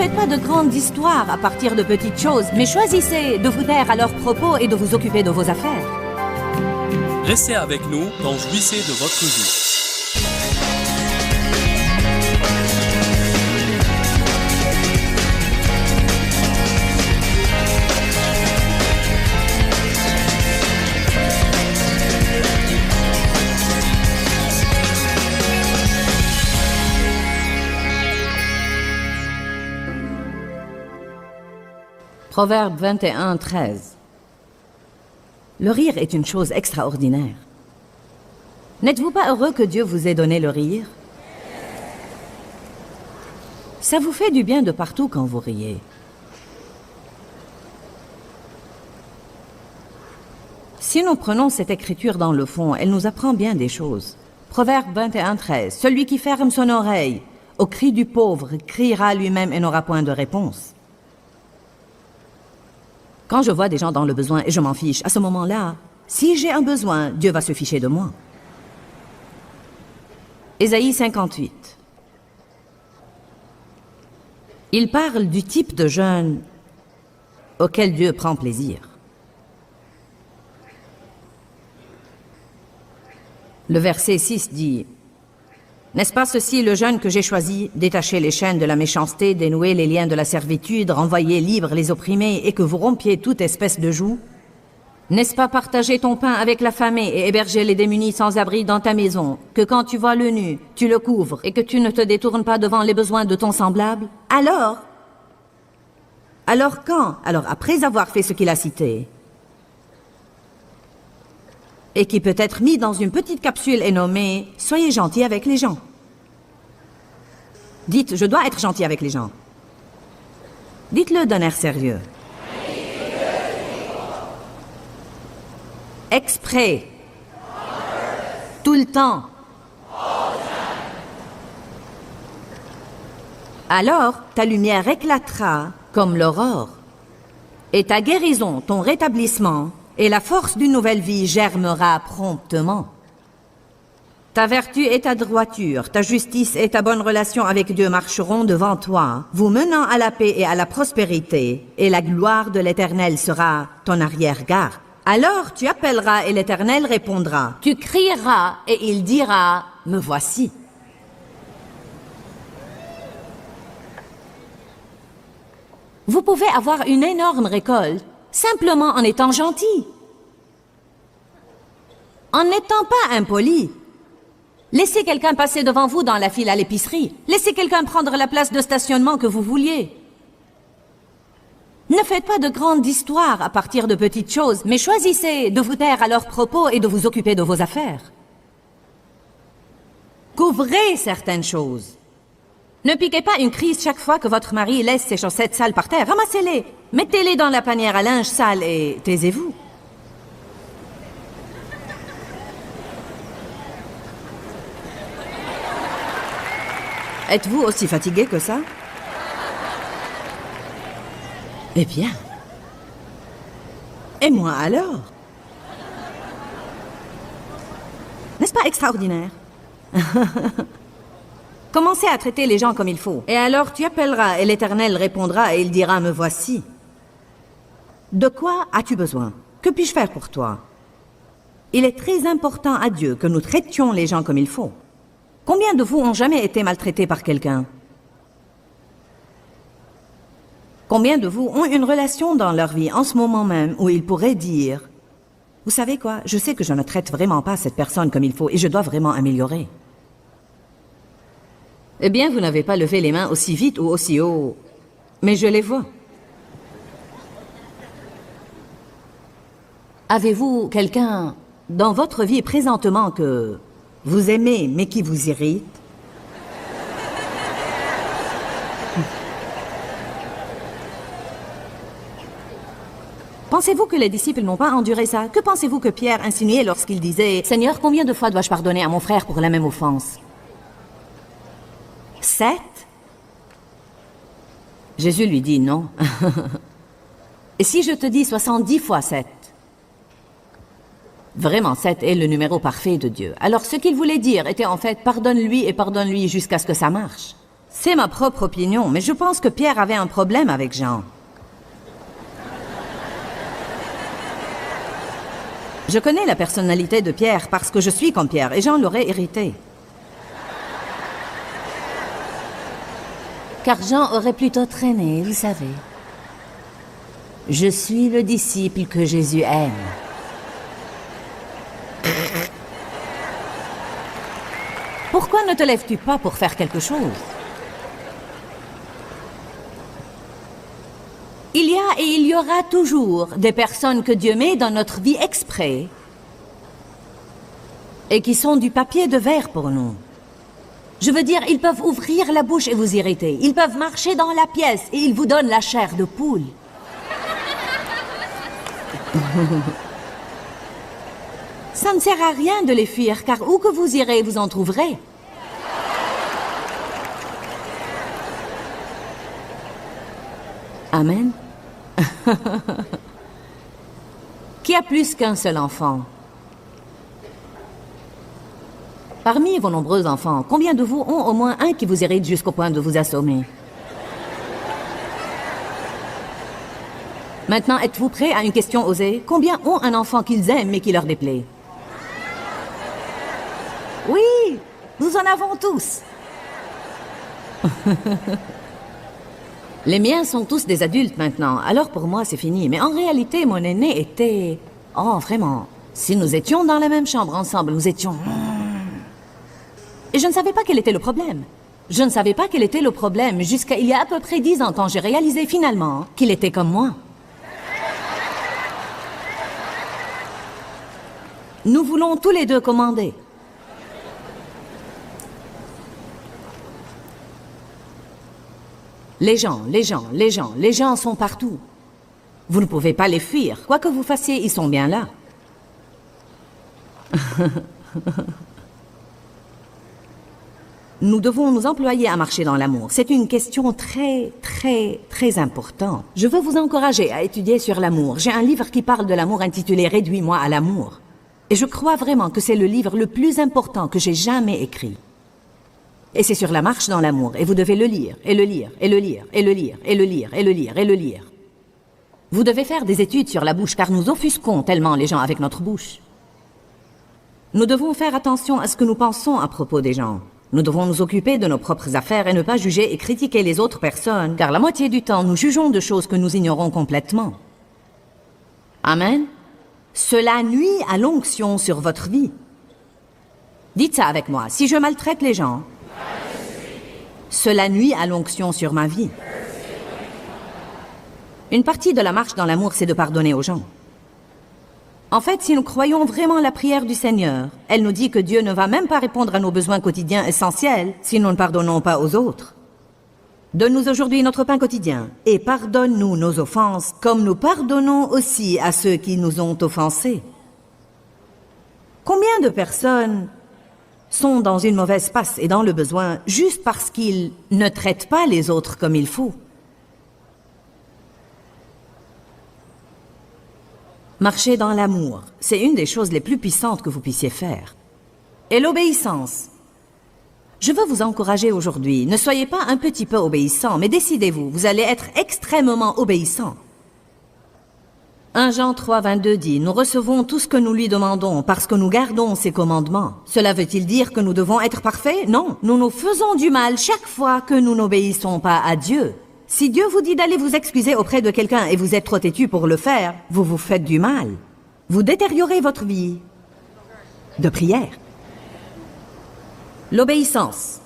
faites pas de grandes histoires à partir de petites choses, mais choisissez de vous taire à leurs propos et de vous occuper de vos affaires. Restez avec nous quand jouissez de votre vie. Proverbe 21, 13. Le rire est une chose extraordinaire. N'êtes-vous pas heureux que Dieu vous ait donné le rire? Ça vous fait du bien de partout quand vous riez. Si nous prenons cette écriture dans le fond, elle nous apprend bien des choses. Proverbe 21, 13. Celui qui ferme son oreille au cri du pauvre criera lui-même et n'aura point de réponse. Quand je vois des gens dans le besoin et je m'en fiche, à ce moment-là, si j'ai un besoin, Dieu va se ficher de moi. Ésaïe 58. Il parle du type de jeûne auquel Dieu prend plaisir. Le verset 6 dit: N'est-ce pas ceci le jeûne que j'ai choisi, détacher les chaînes de la méchanceté, dénouer les liens de la servitude, renvoyer libres les opprimés et que vous rompiez toute espèce de joug? N'est-ce pas partager ton pain avec l'affamé et héberger les démunis sans abri dans ta maison, que quand tu vois le nu, tu le couvres et que tu ne te détournes pas devant les besoins de ton semblable? Alors quand? Alors après avoir fait ce qu'il a cité, et qui peut être mis dans une petite capsule et nommé « Soyez gentil avec les gens ». Dites « Je dois être gentil avec les gens ». Dites-le d'un air sérieux. Exprès. Tout le temps. Alors, ta lumière éclatera comme l'aurore. Et ta guérison, ton rétablissement, et la force d'une nouvelle vie germera promptement. Ta vertu et ta droiture, ta justice et ta bonne relation avec Dieu marcheront devant toi, vous menant à la paix et à la prospérité, et la gloire de l'Éternel sera ton arrière-garde. Alors tu appelleras et l'Éternel répondra. Tu crieras et il dira, me voici. Vous pouvez avoir une énorme récolte simplement en étant gentil. En n'étant pas impoli. Laissez quelqu'un passer devant vous dans la file à l'épicerie. Laissez quelqu'un prendre la place de stationnement que vous vouliez. Ne faites pas de grandes histoires à partir de petites choses, mais choisissez de vous taire à leurs propos et de vous occuper de vos affaires. Couvrez certaines choses. Ne piquez pas une crise chaque fois que votre mari laisse ses chaussettes sales par terre. Ramassez-les, mettez-les dans la panière à linge sale et taisez-vous. Êtes-vous aussi fatigué que ça? Eh bien. Et moi alors? N'est-ce pas extraordinaire? Commencez à traiter les gens comme il faut. Et alors tu appelleras et l'Éternel répondra et il dira, me voici. De quoi as-tu besoin? Que puis-je faire pour toi? Il est très important à Dieu que nous traitions les gens comme il faut. Combien de vous ont jamais été maltraités par quelqu'un? Combien de vous ont une relation dans leur vie en ce moment même où ils pourraient dire, vous savez quoi, je sais que je ne traite vraiment pas cette personne comme il faut et je dois vraiment améliorer. Eh bien, vous n'avez pas levé les mains aussi vite ou aussi haut, mais je les vois. Avez-vous quelqu'un dans votre vie présentement que vous aimez mais qui vous irrite? Pensez-vous que les disciples n'ont pas enduré ça? Que pensez-vous que Pierre insinuait lorsqu'il disait « Seigneur, combien de fois dois-je pardonner à mon frère pour la même offense » 7? Jésus lui dit non. Et si je te dis 70 fois 7? Vraiment, 7 est le numéro parfait de Dieu. Alors ce qu'il voulait dire était en fait pardonne-lui et pardonne-lui jusqu'à ce que ça marche. C'est ma propre opinion, mais je pense que Pierre avait un problème avec Jean. Je connais la personnalité de Pierre parce que je suis comme Pierre et Jean l'aurait hérité. Car Jean aurait plutôt traîné, vous savez. Je suis le disciple que Jésus aime. Pourquoi ne te lèves-tu pas pour faire quelque chose? Il y a et il y aura toujours des personnes que Dieu met dans notre vie exprès et qui sont du papier de verre pour nous. Je veux dire, ils peuvent ouvrir la bouche et vous irriter. Ils peuvent marcher dans la pièce et ils vous donnent la chair de poule. Ça ne sert à rien de les fuir, car où que vous irez, vous en trouverez. Amen. Qui a plus qu'un seul enfant? Parmi vos nombreux enfants, combien de vous ont au moins un qui vous irrite jusqu'au point de vous assommer? Maintenant, êtes-vous prêts à une question osée? Combien ont un enfant qu'ils aiment mais qui leur déplaît? Oui, nous en avons tous. Les miens sont tous des adultes maintenant, alors pour moi c'est fini. Mais en réalité, mon aîné était... Oh, vraiment. Si nous étions dans la même chambre ensemble, nous étions... Et je ne savais pas quel était le problème. Je ne savais pas quel était le problème jusqu'à il y a à peu près 10 ans quand j'ai réalisé finalement qu'il était comme moi. Nous voulons tous les deux commander. Les gens sont partout. Vous ne pouvez pas les fuir. Quoi que vous fassiez, ils sont bien là. Nous devons nous employer à marcher dans l'amour. C'est une question très importante. Je veux vous encourager à étudier sur l'amour. J'ai un livre qui parle de l'amour intitulé « Réduis-moi à l'amour ». Et je crois vraiment que c'est le livre le plus important que j'ai jamais écrit. Et c'est sur la marche dans l'amour, et vous devez le lire, et le lire, et le lire, et le lire, et le lire, et le lire, et le lire. Vous devez faire des études sur la bouche, car nous offusquons tellement les gens avec notre bouche. Nous devons faire attention à ce que nous pensons à propos des gens. Nous devons nous occuper de nos propres affaires et ne pas juger et critiquer les autres personnes, car la moitié du temps, nous jugeons de choses que nous ignorons complètement. Amen. Cela nuit à l'onction sur votre vie. Dites ça avec moi. Si je maltraite les gens, cela nuit à l'onction sur ma vie. Une partie de la marche dans l'amour, c'est de pardonner aux gens. En fait, si nous croyons vraiment la prière du Seigneur, elle nous dit que Dieu ne va même pas répondre à nos besoins quotidiens essentiels si nous ne pardonnons pas aux autres. Donne-nous aujourd'hui notre pain quotidien et pardonne-nous nos offenses comme nous pardonnons aussi à ceux qui nous ont offensés. Combien de personnes sont dans une mauvaise passe et dans le besoin juste parce qu'ils ne traitent pas les autres comme il faut? Marcher dans l'amour, c'est une des choses les plus puissantes que vous puissiez faire. Et l'obéissance. Je veux vous encourager aujourd'hui. Ne soyez pas un petit peu obéissant, mais décidez-vous, vous allez être extrêmement obéissant. 1 Jean 3, 22 dit, « Nous recevons tout ce que nous lui demandons parce que nous gardons ses commandements. » Cela veut-il dire que nous devons être parfaits? Non, nous nous faisons du mal chaque fois que nous n'obéissons pas à Dieu. Si Dieu vous dit d'aller vous excuser auprès de quelqu'un et vous êtes trop têtu pour le faire, vous vous faites du mal. Vous détériorez votre vie de prière. L'obéissance.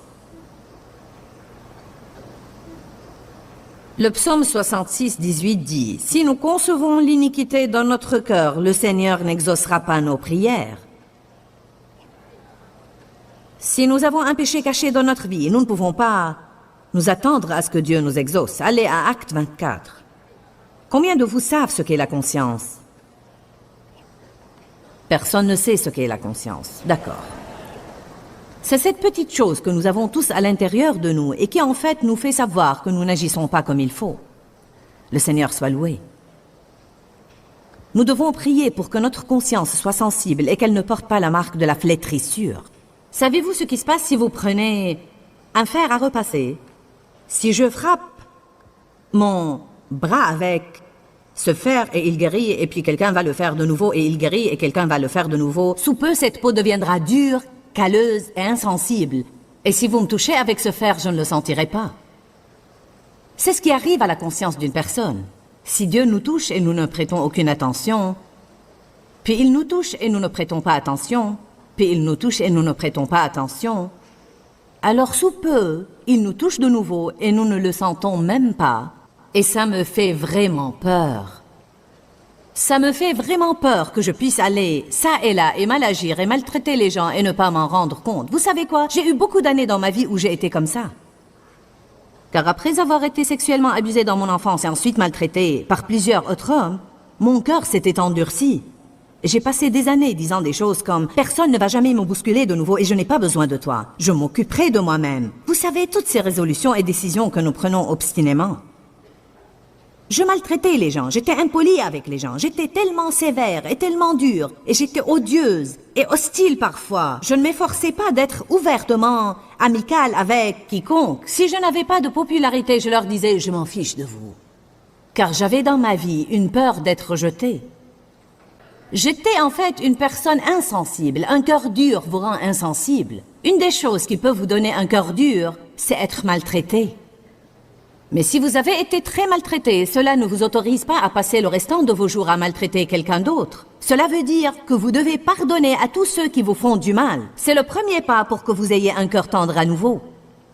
Le psaume 66, 18 dit, « Si nous concevons l'iniquité dans notre cœur, le Seigneur n'exaucera pas nos prières. » Si nous avons un péché caché dans notre vie, nous ne pouvons pas nous attendre à ce que Dieu nous exauce. Allez à Acte 24. Combien de vous savent ce qu'est la conscience? Personne ne sait ce qu'est la conscience. D'accord. C'est cette petite chose que nous avons tous à l'intérieur de nous et qui en fait nous fait savoir que nous n'agissons pas comme il faut. Le Seigneur soit loué. Nous devons prier pour que notre conscience soit sensible et qu'elle ne porte pas la marque de la flétrissure. Savez-vous ce qui se passe si vous prenez un fer à repasser Si je frappe mon bras avec ce fer et il guérit, et puis quelqu'un va le faire de nouveau et il guérit, et quelqu'un va le faire de nouveau, sous peu cette peau deviendra dure, calleuse et insensible. Et si vous me touchez avec ce fer, je ne le sentirai pas. C'est ce qui arrive à la conscience d'une personne. Si Dieu nous touche et nous ne prêtons aucune attention, puis il nous touche et nous ne prêtons pas attention, puis il nous touche et nous ne prêtons pas attention, alors sous peu, il nous touche de nouveau et nous ne le sentons même pas. Et ça me fait vraiment peur. Ça me fait vraiment peur que je puisse aller ça et là et mal agir et maltraiter les gens et ne pas m'en rendre compte. Vous savez quoi? J'ai eu beaucoup d'années dans ma vie où j'ai été comme ça. Car après avoir été sexuellement abusée dans mon enfance et ensuite maltraitée par plusieurs autres hommes, mon cœur s'était endurci. J'ai passé des années disant des choses comme « Personne ne va jamais me bousculer de nouveau et je n'ai pas besoin de toi. Je m'occuperai de moi-même. » Vous savez, toutes ces résolutions et décisions que nous prenons obstinément. Je maltraitais les gens, j'étais impolie avec les gens, j'étais tellement sévère et tellement dure, et j'étais odieuse et hostile parfois. Je ne m'efforçais pas d'être ouvertement amicale avec quiconque. Si je n'avais pas de popularité, je leur disais « Je m'en fiche de vous. » Car j'avais dans ma vie une peur d'être rejetée. J'étais en fait une personne insensible. Un cœur dur vous rend insensible. Une des choses qui peut vous donner un cœur dur, c'est être maltraité. Mais si vous avez été très maltraité, cela ne vous autorise pas à passer le restant de vos jours à maltraiter quelqu'un d'autre. Cela veut dire que vous devez pardonner à tous ceux qui vous font du mal. C'est le premier pas pour que vous ayez un cœur tendre à nouveau.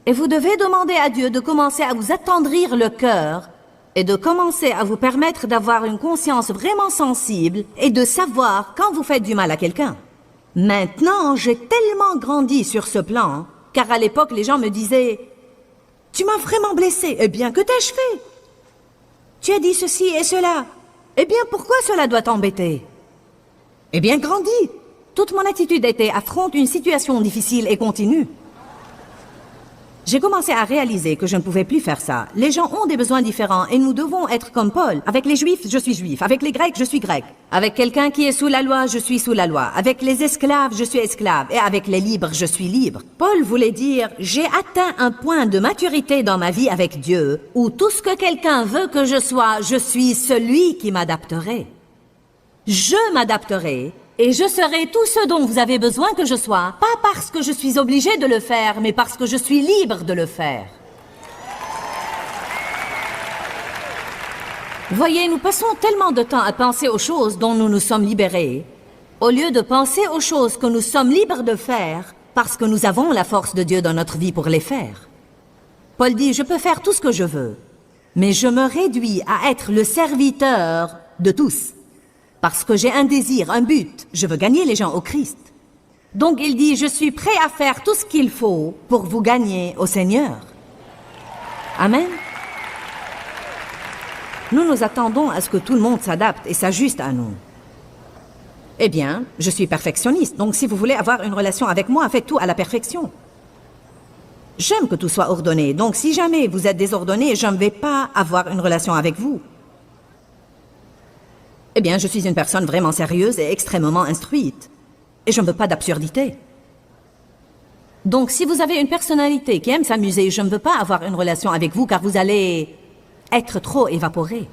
Et vous devez demander à Dieu de commencer à vous attendrir le cœur et de commencer à vous permettre d'avoir une conscience vraiment sensible et de savoir quand vous faites du mal à quelqu'un. Maintenant, j'ai tellement grandi sur ce plan, car à l'époque, les gens me disaient « Tu m'as vraiment blessé. Eh bien, que t'ai-je fait? Tu as dit ceci et cela. Eh bien, pourquoi cela doit t'embêter? Eh bien, grandis. » Toute mon attitude était « Affronte une situation difficile et continue. » J'ai commencé à réaliser que je ne pouvais plus faire ça. Les gens ont des besoins différents et nous devons être comme Paul. Avec les Juifs, je suis Juif. Avec les Grecs, je suis Grec. Avec quelqu'un qui est sous la loi, je suis sous la loi. Avec les esclaves, je suis esclave. Et avec les libres, je suis libre. Paul voulait dire, j'ai atteint un point de maturité dans ma vie avec Dieu où tout ce que quelqu'un veut que je sois, je suis celui qui m'adapterai. Je m'adapterai. Et je serai tout ce dont vous avez besoin que je sois, pas parce que je suis obligée de le faire, mais parce que je suis libre de le faire. Voyez, nous passons tellement de temps à penser aux choses dont nous nous sommes libérés, au lieu de penser aux choses que nous sommes libres de faire, parce que nous avons la force de Dieu dans notre vie pour les faire. Paul dit, je peux faire tout ce que je veux, mais je me réduis à être le serviteur de tous. Parce que j'ai un désir, un but, je veux gagner les gens au Christ. Donc il dit, je suis prêt à faire tout ce qu'il faut pour vous gagner au Seigneur. Amen. Nous nous attendons à ce que tout le monde s'adapte et s'ajuste à nous. Eh bien, je suis perfectionniste, donc si vous voulez avoir une relation avec moi, faites tout à la perfection. J'aime que tout soit ordonné, donc si jamais vous êtes désordonné, je ne vais pas avoir une relation avec vous. Eh bien, je suis une personne vraiment sérieuse et extrêmement instruite. Et je ne veux pas d'absurdité. Donc, si vous avez une personnalité qui aime s'amuser, je ne veux pas avoir une relation avec vous car vous allez être trop évaporé.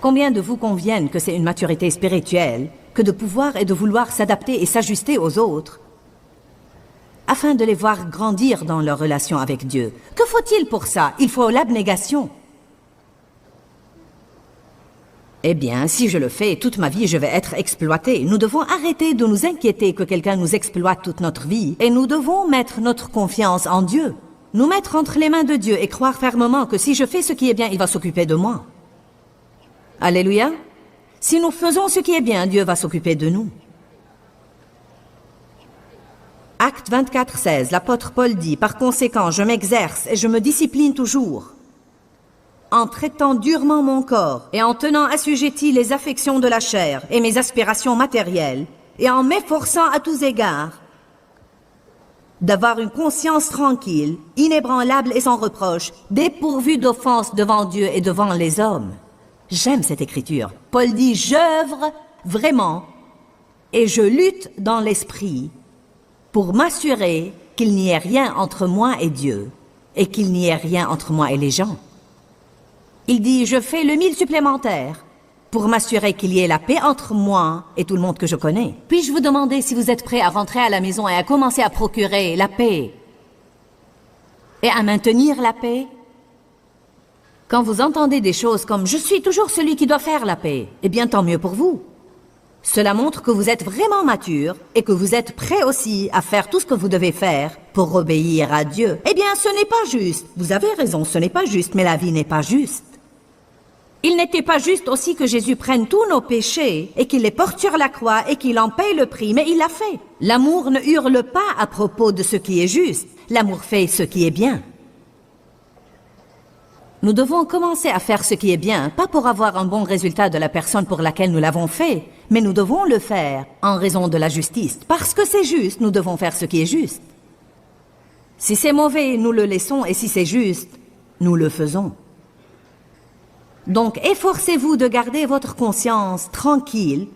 Combien de vous conviennent que c'est une maturité spirituelle que de pouvoir et de vouloir s'adapter et s'ajuster aux autres afin de les voir grandir dans leur relation avec Dieu? Que faut-il pour ça? Il faut l'abnégation. Eh bien, si je le fais, toute ma vie, je vais être exploitée. Nous devons arrêter de nous inquiéter que quelqu'un nous exploite toute notre vie. Et nous devons mettre notre confiance en Dieu. Nous mettre entre les mains de Dieu et croire fermement que si je fais ce qui est bien, il va s'occuper de moi. Alléluia. Si nous faisons ce qui est bien, Dieu va s'occuper de nous. Acte 24, 16, l'apôtre Paul dit, « Par conséquent, je m'exerce et je me discipline toujours. » En traitant durement mon corps et en tenant assujettis les affections de la chair et mes aspirations matérielles et en m'efforçant à tous égards d'avoir une conscience tranquille, inébranlable et sans reproche, dépourvue d'offense devant Dieu et devant les hommes. J'aime cette écriture. Paul dit, j'œuvre vraiment et je lutte dans l'esprit pour m'assurer qu'il n'y ait rien entre moi et Dieu, et qu'il n'y ait rien entre moi et les gens. Il dit, je fais le 1000 supplémentaire pour m'assurer qu'il y ait la paix entre moi et tout le monde que je connais. Puis-je vous demander si vous êtes prêt à rentrer à la maison et à commencer à procurer la paix et à maintenir la paix? Quand vous entendez des choses comme « je suis toujours celui qui doit faire la paix », eh bien tant mieux pour vous. Cela montre que vous êtes vraiment mature et que vous êtes prêt aussi à faire tout ce que vous devez faire pour obéir à Dieu. Eh bien, ce n'est pas juste. Vous avez raison, ce n'est pas juste, mais la vie n'est pas juste. Il n'était pas juste aussi que Jésus prenne tous nos péchés et qu'il les porte sur la croix et qu'il en paye le prix, mais il l'a fait. L'amour ne hurle pas à propos de ce qui est juste. L'amour fait ce qui est bien. Nous devons commencer à faire ce qui est bien, pas pour avoir un bon résultat de la personne pour laquelle nous l'avons fait, mais nous devons le faire en raison de la justice. Parce que c'est juste, nous devons faire ce qui est juste. Si c'est mauvais, nous le laissons, et si c'est juste, nous le faisons. Donc, efforcez-vous de garder votre conscience tranquille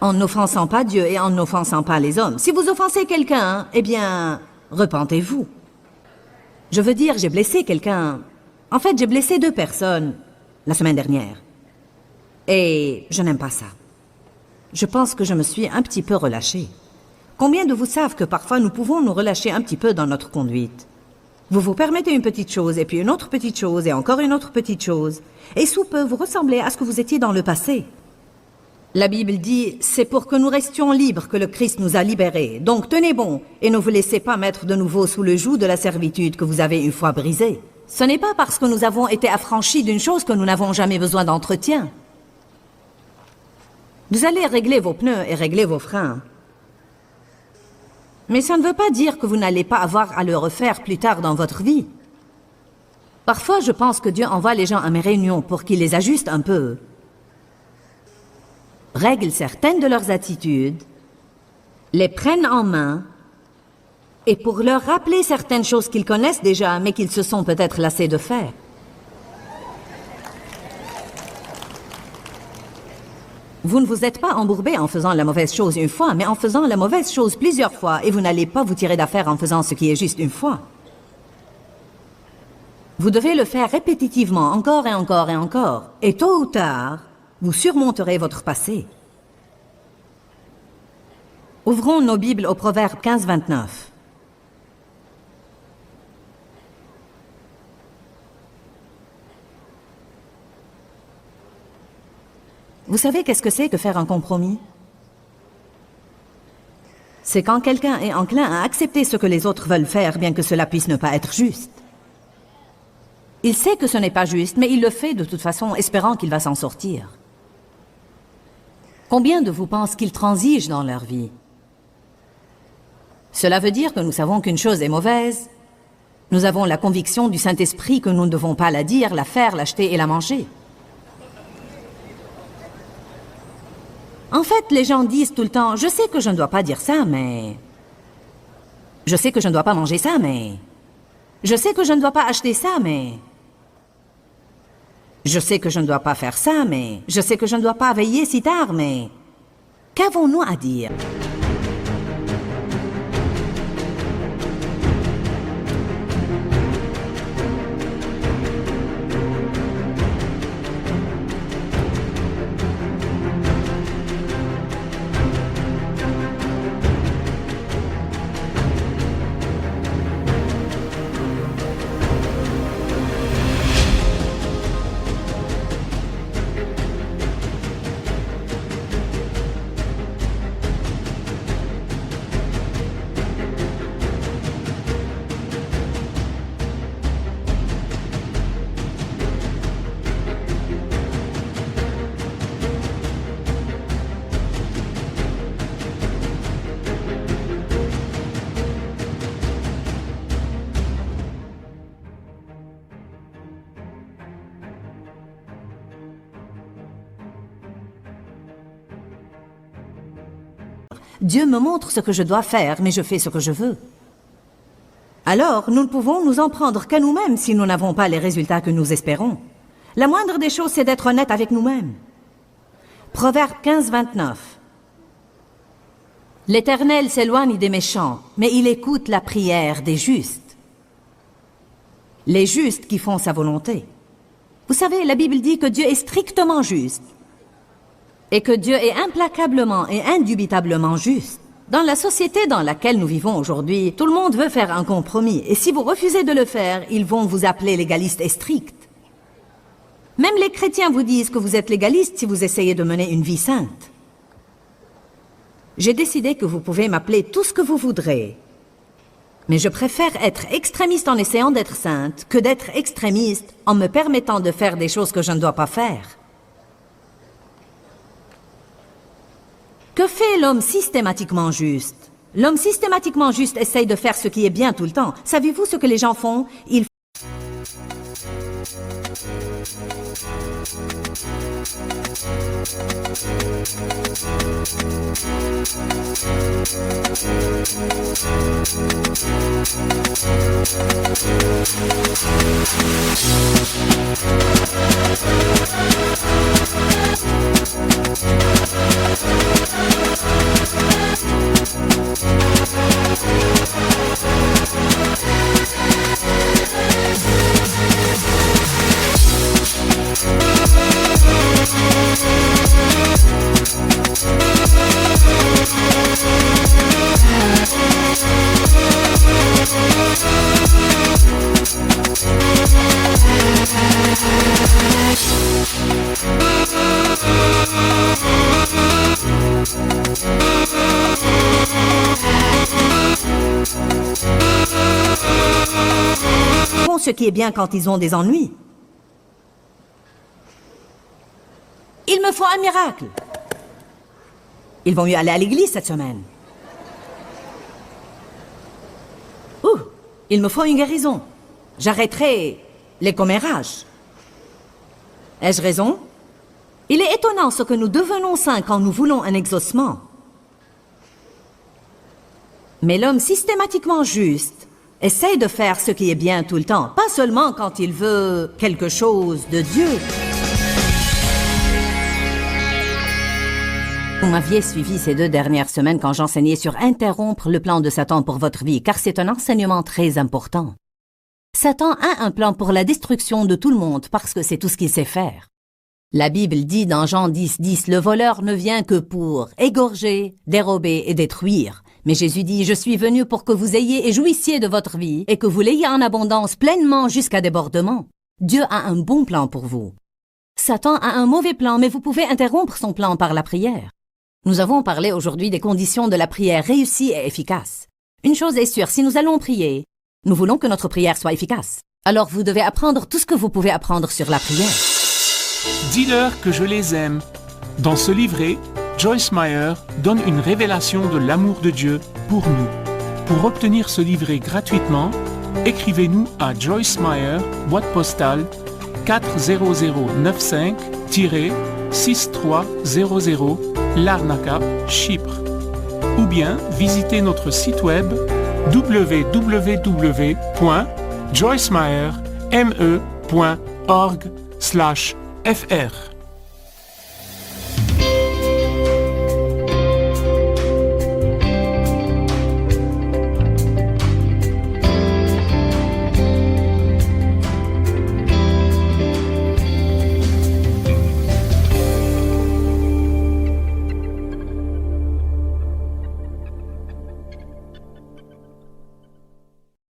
en n'offensant pas Dieu et en n'offensant pas les hommes. Si vous offensez quelqu'un, eh bien, repentez-vous. Je veux dire, j'ai blessé quelqu'un. En fait, j'ai blessé 2 personnes la semaine dernière. Et je n'aime pas ça. Je pense que je me suis un petit peu relâchée. Combien de vous savent que parfois nous pouvons nous relâcher un petit peu dans notre conduite? Vous vous permettez une petite chose, et puis une autre petite chose, et encore une autre petite chose. Et sous peu, vous ressemblez à ce que vous étiez dans le passé. La Bible dit, c'est pour que nous restions libres que le Christ nous a libérés. Donc tenez bon, et ne vous laissez pas mettre de nouveau sous le joug de la servitude que vous avez une fois brisée. Ce n'est pas parce que nous avons été affranchis d'une chose que nous n'avons jamais besoin d'entretien. Vous allez régler vos pneus et régler vos freins. Mais ça ne veut pas dire que vous n'allez pas avoir à le refaire plus tard dans votre vie. Parfois, je pense que Dieu envoie les gens à mes réunions pour qu'ils les ajustent un peu, règlent certaines de leurs attitudes, les prennent en main, et pour leur rappeler certaines choses qu'ils connaissent déjà, mais qu'ils se sont peut-être lassés de faire. Vous ne vous êtes pas embourbé en faisant la mauvaise chose une fois, mais en faisant la mauvaise chose plusieurs fois, et vous n'allez pas vous tirer d'affaire en faisant ce qui est juste une fois. Vous devez le faire répétitivement, encore et encore et encore, et tôt ou tard, vous surmonterez votre passé. Ouvrons nos Bibles au Proverbe 15, 29. Vous savez qu'est-ce que c'est que faire un compromis? C'est quand quelqu'un est enclin à accepter ce que les autres veulent faire, bien que cela puisse ne pas être juste. Il sait que ce n'est pas juste, mais il le fait de toute façon, espérant qu'il va s'en sortir. Combien de vous pensent qu'ils transigent dans leur vie? Cela veut dire que nous savons qu'une chose est mauvaise. Nous avons la conviction du Saint-Esprit que nous ne devons pas la dire, la faire, l'acheter et la manger. En fait, les gens disent tout le temps, je sais que je ne dois pas dire ça, mais... Je sais que je ne dois pas manger ça, mais... Je sais que je ne dois pas acheter ça, mais... Je sais que je ne dois pas faire ça, mais... Je sais que je ne dois pas veiller si tard, mais... Qu'avons-nous à dire? Dieu me montre ce que je dois faire, mais je fais ce que je veux. Alors, nous ne pouvons nous en prendre qu'à nous-mêmes si nous n'avons pas les résultats que nous espérons. La moindre des choses, c'est d'être honnête avec nous-mêmes. Proverbe 15, 29. L'Éternel s'éloigne des méchants, mais il écoute la prière des justes. Les justes qui font sa volonté. Vous savez, la Bible dit que Dieu est strictement juste. Et que Dieu est implacablement et indubitablement juste. Dans la société dans laquelle nous vivons aujourd'hui, tout le monde veut faire un compromis. Et si vous refusez de le faire, ils vont vous appeler légaliste et strict. Même les chrétiens vous disent que vous êtes légaliste si vous essayez de mener une vie sainte. J'ai décidé que vous pouvez m'appeler tout ce que vous voudrez. Mais je préfère être extrémiste en essayant d'être sainte que d'être extrémiste en me permettant de faire des choses que je ne dois pas faire. Que fait l'homme systématiquement juste? L'homme systématiquement juste essaye de faire ce qui est bien tout le temps. Savez-vous ce que les gens font? Ils font ce qui est bien quand ils ont des ennuis. Il me faut un miracle. Ils vont mieux aller à l'église cette semaine. Ouh, il me faut une guérison. J'arrêterai les commérages. Ai-je raison? Il est étonnant ce que nous devenons saints quand nous voulons un exaucement. Mais l'homme systématiquement juste essaye de faire ce qui est bien tout le temps, pas seulement quand il veut quelque chose de Dieu. Vous m'aviez suivi ces 2 dernières semaines quand j'enseignais sur interrompre le plan de Satan pour votre vie, car c'est un enseignement très important. Satan a un plan pour la destruction de tout le monde parce que c'est tout ce qu'il sait faire. La Bible dit dans Jean 10:10, le voleur ne vient que pour égorger, dérober et détruire. Mais Jésus dit, je suis venu pour que vous ayez et jouissiez de votre vie et que vous l'ayez en abondance pleinement jusqu'à débordement. Dieu a un bon plan pour vous. Satan a un mauvais plan, mais vous pouvez interrompre son plan par la prière. Nous avons parlé aujourd'hui des conditions de la prière réussie et efficace. Une chose est sûre, si nous allons prier, nous voulons que notre prière soit efficace. Alors vous devez apprendre tout ce que vous pouvez apprendre sur la prière. Dis-leur que je les aime. Dans ce livret, Joyce Meyer donne une révélation de l'amour de Dieu pour nous. Pour obtenir ce livret gratuitement, écrivez-nous à Joyce Meyer, boîte postale 40095-6300, Larnaca, Chypre. Ou bien visitez notre site web www.joycemeyer.org/fr.